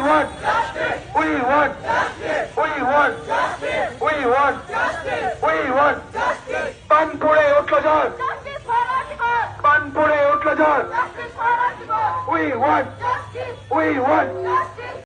want justice. We want justice. We want justice. We want justice. We want justice. বানপুরে উঠল ঝড়, বানপুরে উঠল ঝড়। We want justice. We want justice.